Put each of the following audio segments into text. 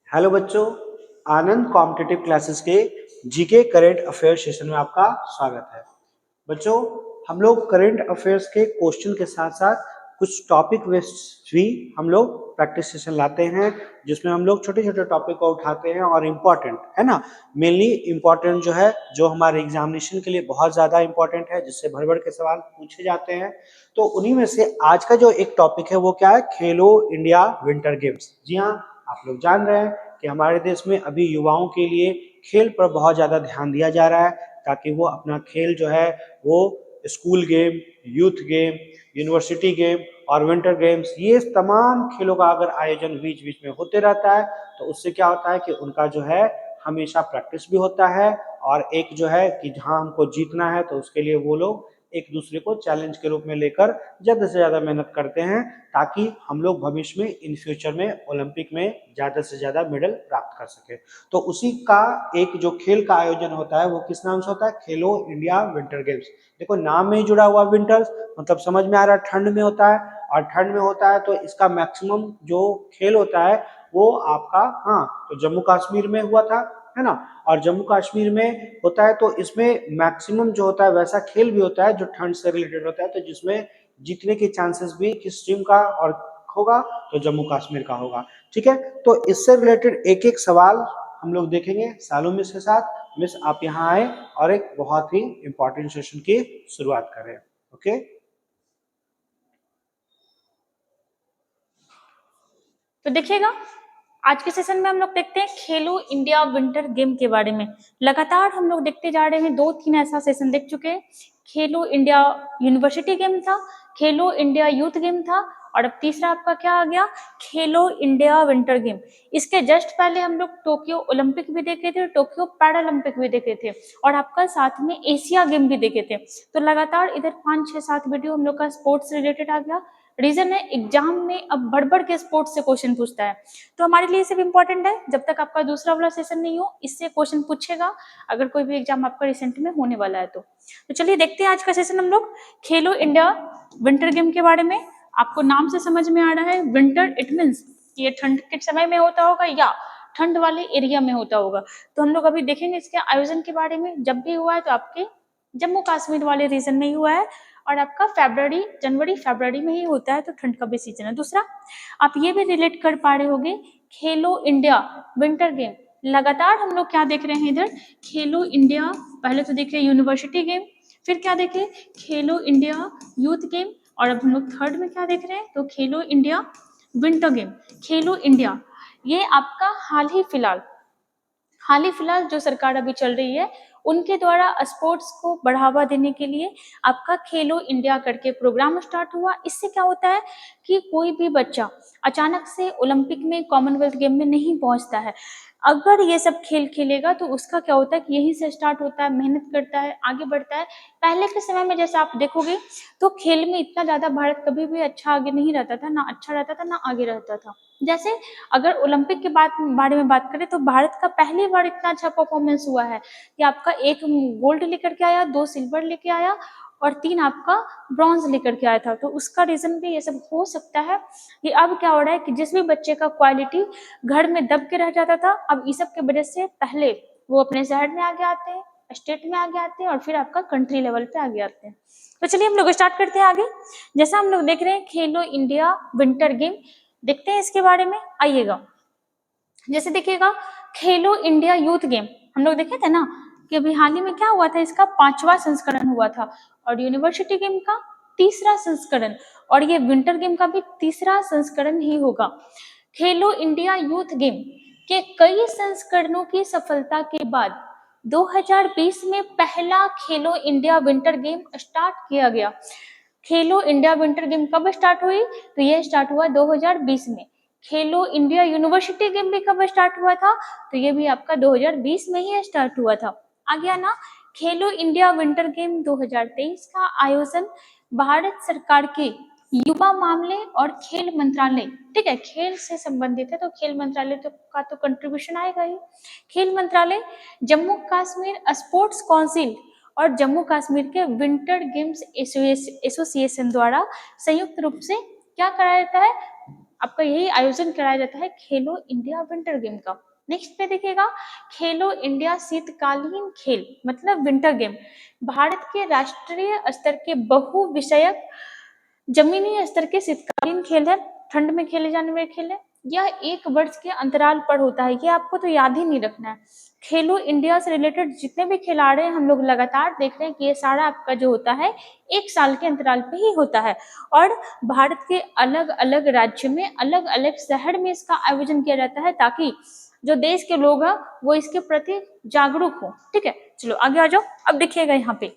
Hello बच्चों, आनंद competitive classes के GK current affair session में आपका स्वागत है। बच्चों, हम लोग करेंट अफेयर्स के क्वेश्चन के साथ साथ कुछ टॉपिक बेस्ड भी हम लोग प्रैक्टिस सेशन लाते हैं, जिसमें हम लोग छोटे छोटे टॉपिक को उठाते हैं और इम्पोर्टेंट है ना, मेनली इम्पोर्टेंट जो है, जो हमारे एग्जामिनेशन के लिए बहुत ज़्यादा इम्पोर्टेंट है, जिससे भर भर के सवाल पूछे जाते हैं। तो उन्हीं में से आज का जो एक टॉपिक है वो क्या है, खेलो इंडिया विंटर गेम्स। जी हाँ, आप लोग जान रहे हैं कि हमारे देश में अभी युवाओं के लिए खेल पर बहुत ज़्यादा ध्यान दिया जा रहा है, ताकि वो अपना खेल जो है वो school game, youth game, university game और विंटर गेम्स, ये तमाम खेलों का अगर आयोजन बीच बीच में होते रहता है तो उससे क्या होता है कि उनका जो है हमेशा प्रैक्टिस भी होता है, और एक जो है कि जहाँ हमको जीतना है तो उसके लिए वो लोग एक दूसरे को चैलेंज के रूप में लेकर ज़्यादा से ज़्यादा मेहनत करते हैं, ताकि हम लोग भविष्य में इन फ्यूचर में ओलंपिक में ज़्यादा से ज़्यादा मेडल प्राप्त कर सके। तो उसी का एक जो खेल का आयोजन होता है वो किस नाम से होता है, खेलो इंडिया विंटर गेम्स। देखो, नाम में ही जुड़ा हुआ विंटर्स, मतलब समझ में आ रहा है ठंड में होता है, और ठंड में होता है तो इसका मैक्सिमम जो खेल होता है वो आपका, हाँ, तो जम्मू कश्मीर में हुआ था, है ना। और जम्मू कश्मीर में होता है तो इसमें मैक्सिमम जो होता है वैसा खेल भी होता है जो ठंड से रिलेटेड होता है, तो जिसमें जीतने के चांसेस भी किस टीम का और होगा, तो जम्मू कश्मीर का होगा। ठीक है, तो इससे रिलेटेड एक एक सवाल हम लोग देखेंगे सालों मिस के साथ। मिस आप यहाँ आए और एक बहुत ही इंपॉर्टेंट सेशन की शुरुआत करें। ओके, तो देखिएगा, आज के सेशन में हम लोग देखते हैं खेलो इंडिया विंटर गेम के बारे में। लगातार हम लोग देखते जा रहे हैं, 2-3 ऐसा सेशन देख चुके हैं। खेलो इंडिया यूनिवर्सिटी गेम था, खेलो इंडिया यूथ गेम था, और अब तीसरा आपका क्या आ गया, खेलो इंडिया विंटर गेम। इसके जस्ट पहले हम लोग टोक्यो ओलंपिक भी देखे थे, टोक्यो पैरालंपिक भी देखे थे, और आपका साथ में एशिया गेम भी देखे थे। तो लगातार इधर 5-6-7 वीडियो हम लोग का स्पोर्ट्स रिलेटेड आ गया। रीजन है, एग्जाम में अब बढ़ बढ़ के स्पोर्ट्स से क्वेश्चन पूछता है, तो हमारे लिए सिर्फ इंपॉर्टेंट है जब तक आपका दूसरा वाला सेशन नहीं हो, इससे क्वेश्चन पूछेगा अगर कोई भी एग्जाम आपका रिसेंट में होने वाला है तो चलिए देखते हैं आज का सेशन हम लोग खेलो इंडिया विंटर गेम के बारे में। आपको नाम से समझ में आ रहा है, विंटर इट मीन्स ये ठंड के समय में होता होगा या ठंड वाले एरिया में होता होगा। तो हम लोग अभी देखेंगे इसके आयोजन के बारे में। जब भी हुआ है तो आपके जम्मू कश्मीर वाले रीजन में ही हुआ है, और आपका जनवरी फरवरी में ही होता है, तो ठंड का भी सीजन है। दूसरा, आप ये भी रिलेट कर पा रहे होंगे, खेलो इंडिया विंटर गेम, लगातार हम लोग क्या देख रहे हैं इधर, खेलो इंडिया, पहले तो देख रहे हैं यूनिवर्सिटी गेम, फिर क्या देखे, खेलो इंडिया यूथ गेम, और अब हम लोग थर्ड में क्या देख रहे हैं, तो खेलो इंडिया विंटर गेम। खेलो इंडिया ये आपका हाल ही फिलहाल जो सरकार अभी चल रही है उनके द्वारा स्पोर्ट्स को बढ़ावा देने के लिए आपका खेलो इंडिया करके प्रोग्राम स्टार्ट हुआ। इससे क्या होता है कि कोई भी बच्चा अचानक से ओलंपिक में, कॉमनवेल्थ गेम में नहीं पहुंचता है। अगर ये सब खेल खेलेगा तो उसका क्या होता है कि यहीं से स्टार्ट होता है, मेहनत करता है, आगे बढ़ता है। पहले के समय में जैसे आप देखोगे तो खेल में इतना ज्यादा भारत कभी भी अच्छा आगे नहीं रहता था, ना अच्छा रहता था ना आगे रहता था। जैसे अगर ओलंपिक के बारे में बात करें तो भारत का पहली बार इतना अच्छा परफॉर्मेंस हुआ है कि आपका 1 गोल्ड लेकर के आया, 2 सिल्वर लेके आया, और 3 आपका ब्रॉन्ज लेकर के आया था। तो उसका रीजन भी ये सब हो सकता है कि अब क्या हो रहा है कि जिस भी बच्चे का क्वालिटी घर में दब के रह जाता था, अब इस सब के वजह से पहले वो अपने शहर में आगे आते हैं, स्टेट में आगे आते हैं, और फिर आपका कंट्री लेवल पे आगे आते हैं। तो चलिए हम लोग स्टार्ट करते हैं आगे। जैसा हम लोग देख रहे हैं खेलो इंडिया विंटर गेम, देखते हैं इसके बारे में, आइएगा। जैसे देखिएगा, खेलो इंडिया यूथ गेम हम लोग देखे थे ना कि अभी हाल ही में क्या हुआ था, इसका 5वां संस्करण हुआ था, और यूनिवर्सिटी गेम का तीसरा संस्करण, और ये विंटर गेम का भी तीसरा संस्करण ही होगा। खेलो इंडिया यूथ गेम के कई संस्करणों की सफलता के बाद 2020 में पहला खेलो इंडिया विंटर गेम स्टार्ट किया गया। खेलो इंडिया विंटर गेम कब स्टार्ट हुई, तो यह स्टार्ट हुआ 2020 में। खेलो इंडिया यूनिवर्सिटी गेम भी कब स्टार्ट हुआ था, तो ये भी आपका 2020 में ही स्टार्ट हुआ था। आ गया ना। खेलो इंडिया विंटर गेम 2023 का आयोजन भारत सरकार के युवा मामले और खेल मंत्रालय, ठीक है, खेल से संबंधित है तो खेल मंत्रालय का तो कंट्रीब्यूशन आएगा ही। खेल मंत्रालय, जम्मू कश्मीर स्पोर्ट्स काउंसिल और जम्मू कश्मीर के विंटर गेम्स एसोसिएशन द्वारा संयुक्त रूप से क्या कराया जाता है, आपका यही आयोजन कराया जाता है खेलो इंडिया विंटर गेम का। नेक्स्ट पे देखिएगा खेलो इंडिया शीतकालीन खेल मतलब विंटर गेम, भारत के राष्ट्रीय स्तर के बहु विषयक जमीनी स्तर के शीतकालीन खेल है, ठंड में खेले जाने वाले खेल है। यह 1 वर्ष के अंतराल पर होता है, ये आपको तो याद ही नहीं रखना है। खेलो इंडिया से रिलेटेड जितने भी खिलाड़ी हैं हम लोग लगातार देख रहे हैं कि ये सारा आपका जो होता है 1 साल के अंतराल पे ही होता है, और भारत के अलग अलग राज्य में अलग अलग शहर में इसका आयोजन किया जाता है ताकि जो देश के लोग हैं वो इसके प्रति जागरूक हो। ठीक है, चलो आगे आ जाओ। अब देखिएगा यहाँ पे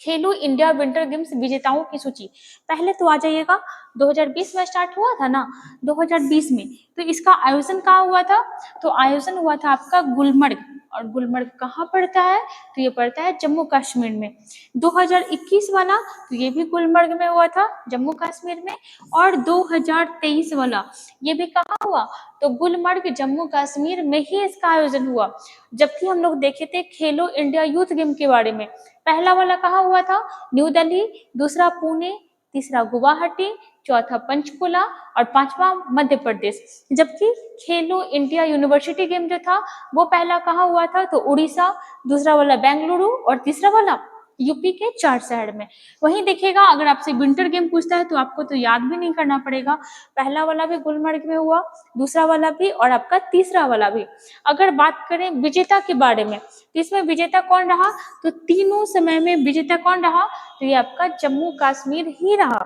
खेलो इंडिया विंटर गेम्स विजेताओं की सूची। पहले तो आ जाइएगा 2020 में स्टार्ट हुआ था ना, 2020 में तो इसका आयोजन कहाँ हुआ था, तो आयोजन हुआ था आपका गुलमर्ग, और गुलमर्ग कहाँ पड़ता है, तो ये पड़ता है जम्मू कश्मीर में। 2021 वाला तो ये भी गुलमर्ग में हुआ था जम्मू कश्मीर में, और 2023 वाला ये भी कहाँ हुआ, तो गुलमर्ग जम्मू कश्मीर में ही इसका आयोजन हुआ। जबकि हम लोग देखे थे खेलो इंडिया यूथ गेम के बारे में, पहला वाला कहाँ हुआ था, न्यू दिल्ली, दूसरा पुणे, तीसरा गुवाहाटी, चौथा पंचकुला और पांचवा मध्य प्रदेश। जबकि खेलो इंडिया यूनिवर्सिटी गेम जो था वो पहला कहाँ हुआ था, तो उड़ीसा, दूसरा वाला बेंगलुरु और तीसरा वाला यूपी के 4 शहर में। वहीं देखिएगा अगर आपसे विंटर गेम पूछता है तो आपको तो याद भी नहीं करना पड़ेगा, पहला वाला भी गुलमर्ग में हुआ, दूसरा वाला भी और आपका तीसरा वाला भी। अगर बात करें विजेता के बारे में तो इसमें विजेता कौन रहा, तो तीनों समय में विजेता कौन रहा, तो ये आपका जम्मू कश्मीर ही रहा।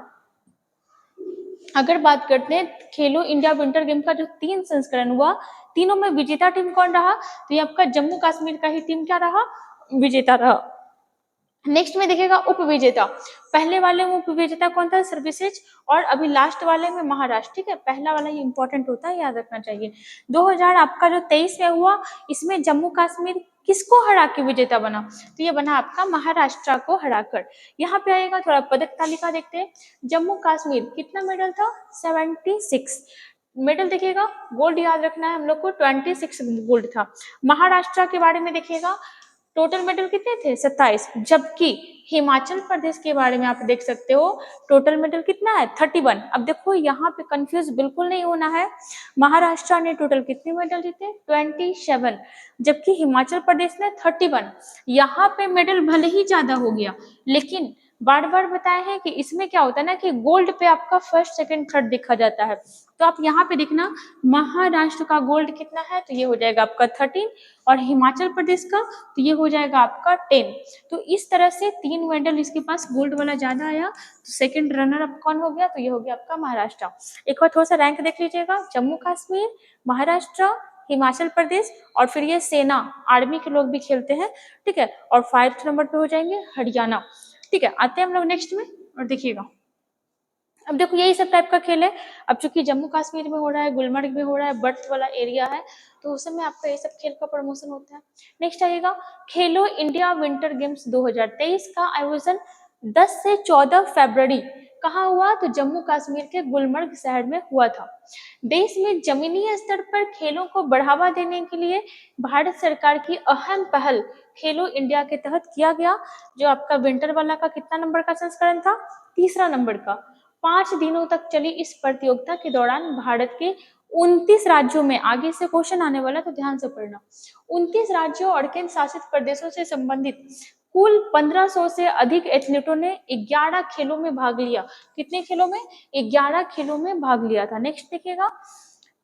अगर बात करते हैं खेलो इंडिया विंटर गेम का जो 3 संस्करण हुआ, तीनों में विजेता टीम कौन रहा, तो ये आपका जम्मू कश्मीर का ही टीम क्या रहा, विजेता रहा। नेक्स्ट में देखिएगा उप विजेता, पहले वाले में उप विजेता कौन था, सर्विसेज, और अभी लास्ट वाले में महाराष्ट्र। ठीक है, पहला वाला ये इंपॉर्टेंट होता है, याद रखना चाहिए। 2000 आपका जो 23 में हुआ इसमें जम्मू कश्मीर किसको हरा के विजेता बना, तो ये बना आपका महाराष्ट्र को हराकर। यहाँ पे आएगा थोड़ा पदक तालिका देखते हैं। जम्मू कश्मीर कितना मेडल था, 76 मेडल देखिएगा, गोल्ड याद रखना है हम लोग को, 26 गोल्ड था। महाराष्ट्र के बारे में देखिएगा टोटल मेडल कितने थे, 27। जबकि हिमाचल प्रदेश के बारे में आप देख सकते हो टोटल मेडल कितना है, 31। अब देखो यहाँ पे कंफ्यूज बिल्कुल नहीं होना है, महाराष्ट्र ने टोटल कितने मेडल जीते, 27, जबकि हिमाचल प्रदेश ने 31। यहाँ पे मेडल भले ही ज्यादा हो गया, लेकिन बार बार बताया है कि इसमें क्या होता है ना कि गोल्ड पे आपका फर्स्ट सेकंड थर्ड देखा जाता है। तो आप यहाँ पे देखना महाराष्ट्र का गोल्ड कितना है, तो ये हो जाएगा आपका 13, और हिमाचल प्रदेश का तो ये हो जाएगा आपका 10। तो इस तरह से 3 मेडल इसके पास गोल्ड वाला ज्यादा आया, तो सेकंड रनर अप कौन हो गया, तो ये हो गया आपका महाराष्ट्र। एक बार थोड़ा सा रैंक देख लीजिएगा, जम्मू कश्मीर, महाराष्ट्र, हिमाचल प्रदेश, और फिर ये सेना आर्मी के लोग भी खेलते हैं। ठीक है, और 5th नंबर पे हो जाएंगे हरियाणा। ठीक है, आते हैं हम लोग नेक्स्ट में, और देखिएगा अब देखो यही सब टाइप का खेल है। अब चूंकि जम्मू कश्मीर में हो रहा है, गुलमर्ग में हो रहा है, बर्फ वाला एरिया है, तो उस समय आपका ये सब खेल का प्रमोशन होता है। नेक्स्ट आइएगा खेलो इंडिया विंटर गेम्स 2023 का आयोजन 10 से 14 फरवरी कहाँ हुआ, तो जम्मू कश्मीर के गुलमर्ग शहर में हुआ था। देश में जमीनी स्तर पर खेलों को बढ़ावा देने के लिए भारत सरकार की अहम पहल खेलो इंडिया के तहत किया गया। जो आपका विंटर वाला का कितना नंबर का संस्करण था, तीसरा नंबर का। 5 दिनों तक चली इस प्रतियोगिता के दौरान भारत के 29 राज्यों में, आगे से क्वेश्चन आने वाला तो ध्यान से पढ़ना, 29 राज्यों और केंद्र शासित प्रदेशों से संबंधित कुल 1500 से अधिक एथलीटों ने 11 खेलों में भाग लिया। कितने खेलों में, 11 खेलों में भाग लिया था। नेक्स्ट देखिएगा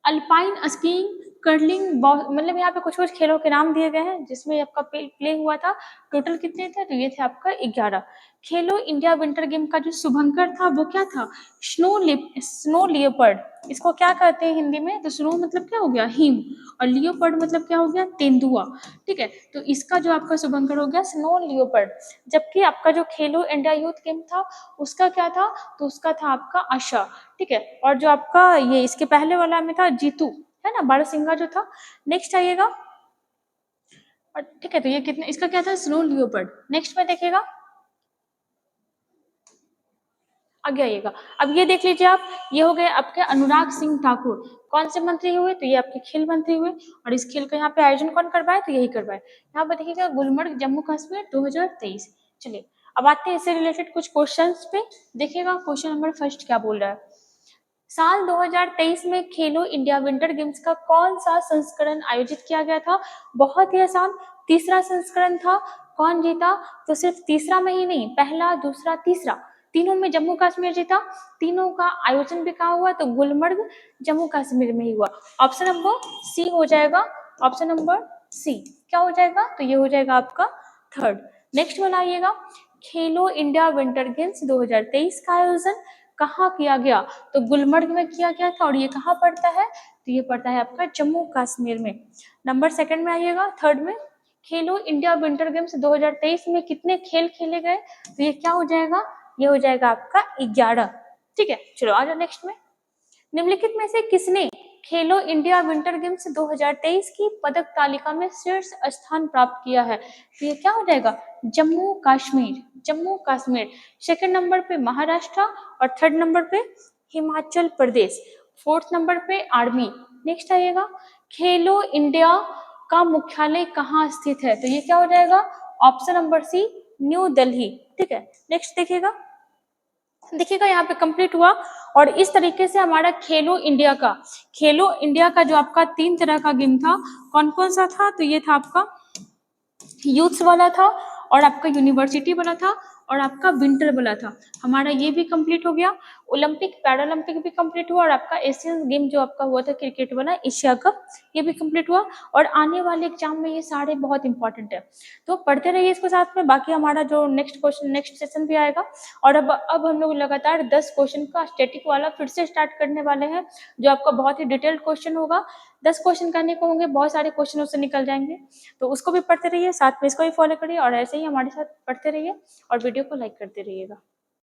अल्पाइन स्कीइंग, कर्लिंग, मतलब यहाँ पे कुछ कुछ खेलों के नाम दिए गए हैं जिसमें आपका प्ले हुआ था। टोटल कितने थे, तो ये थे आपका 11। खेलो इंडिया विंटर गेम का जो शुभंकर था वो क्या था, स्नो लियोपर्ड। इसको क्या कहते हैं हिंदी में, तो स्नो मतलब क्या हो गया, हिम, और लियोपर्ड मतलब क्या हो गया, तेंदुआ। ठीक है, तो इसका जो आपका शुभंकर हो गया स्नो लियोपर्ड। जबकि आपका जो खेलो इंडिया यूथ गेम था उसका क्या था, तो उसका था आपका आशा। ठीक है, और जो आपका ये इसके पहले वाला में था जीतू, है ना, बारहसिंगा जो था। नेक्स्ट आइएगा, और ठीक है, तो ये कितने, इसका क्या था, स्नो लियोपर्ड। नेक्स्ट में देखिएगा आगे आइएगा। अब ये देख लीजिए आप, ये हो गए आपके अनुराग सिंह ठाकुर, कौन से मंत्री हुए, तो ये आपके खेल मंत्री हुए, और इस खेल का यहाँ पे आयोजन कौन करवाए, तो यही करवाए। यहाँ पे देखिएगा गुलमर्ग जम्मू कश्मीर 2023। चलिए अब आते हैं इससे रिलेटेड कुछ क्वेश्चंस पे। देखिएगा क्वेश्चन नंबर फर्स्ट क्या बोल रहा है, साल 2023 में खेलो इंडिया विंटर गेम्स का कौन सा संस्करण आयोजित किया गया था? बहुत ही आसान, तीसरा संस्करण था। कौन जीता? तो सिर्फ तीसरा में ही नहीं, पहला, दूसरा, तीसरा, तीनों में जम्मू कश्मीर जीता। तीनों का आयोजन भी कहाँ हुआ? तो गुलमर्ग, जम्मू कश्मीर में ही हुआ। ऑप्शन नंबर सी हो जाएगा, ऑप्शन नंबर सी क्या हो जाएगा? तो ये हो जाएगा आपका थर्ड। नेक्स्ट वाला आइएगा, खेलो इंडिया विंटर गेम्स 2023 का आयोजन कहाँ किया गया? तो गुलमर्ग में किया गया था। और ये कहाँ पड़ता है? तो ये पड़ता है आपका जम्मू कश्मीर में। नंबर सेकंड में आइएगा, थर्ड में, खेलो इंडिया विंटर गेम्स 2023 में कितने खेल खेले गए? तो ये क्या हो जाएगा? ये हो जाएगा आपका 11। ठीक है, चलो आ जाओ नेक्स्ट में। निम्नलिखित में से किसने खेलो इंडिया विंटर गेम्स 2023 की पदक तालिका में शीर्ष स्थान प्राप्त किया है? तो ये क्या हो जाएगा? जम्मू कश्मीर, जम्मू कश्मीर। सेकंड नंबर पे महाराष्ट्र और थर्ड नंबर पे हिमाचल प्रदेश, फोर्थ नंबर पे आर्मी। नेक्स्ट आइएगा, खेलो इंडिया का मुख्यालय कहाँ स्थित है? तो ये क्या हो जाएगा? Option number c, New Delhi. ठीक है, नेक्स्ट देखिएगा यहाँ पे कंप्लीट हुआ। और इस तरीके से हमारा खेलो इंडिया का जो आपका 3 तरह का गेम था, कौन कौन सा था? तो ये था आपका यूथ्स वाला था, और आपका यूनिवर्सिटी वाला था, और आपका विंटर वाला था। हमारा ये भी कंप्लीट हो गया। ओलंपिक पैरालंपिक भी कंप्लीट हुआ, और आपका एशियन गेम जो आपका हुआ था क्रिकेट वाला एशिया कप, ये भी कंप्लीट हुआ। और आने वाले एग्जाम में ये सारे बहुत इंपॉर्टेंट है, तो पढ़ते रहिए इसको साथ में। बाकी हमारा जो नेक्स्ट सेशन भी आएगा। और अब हम लोग लगातार 10 क्वेश्चन का स्टैटिक वाला फिर से स्टार्ट करने वाले हैं, जो आपका बहुत ही डिटेल्ड क्वेश्चन होगा। 10 क्वेश्चन करने को होंगे, बहुत सारे क्वेश्चन उससे निकल जाएंगे, तो उसको भी पढ़ते रहिए, साथ में इसको भी फॉलो करिए, और ऐसे ही हमारे साथ पढ़ते रहिए और वीडियो को लाइक करते रहिएगा।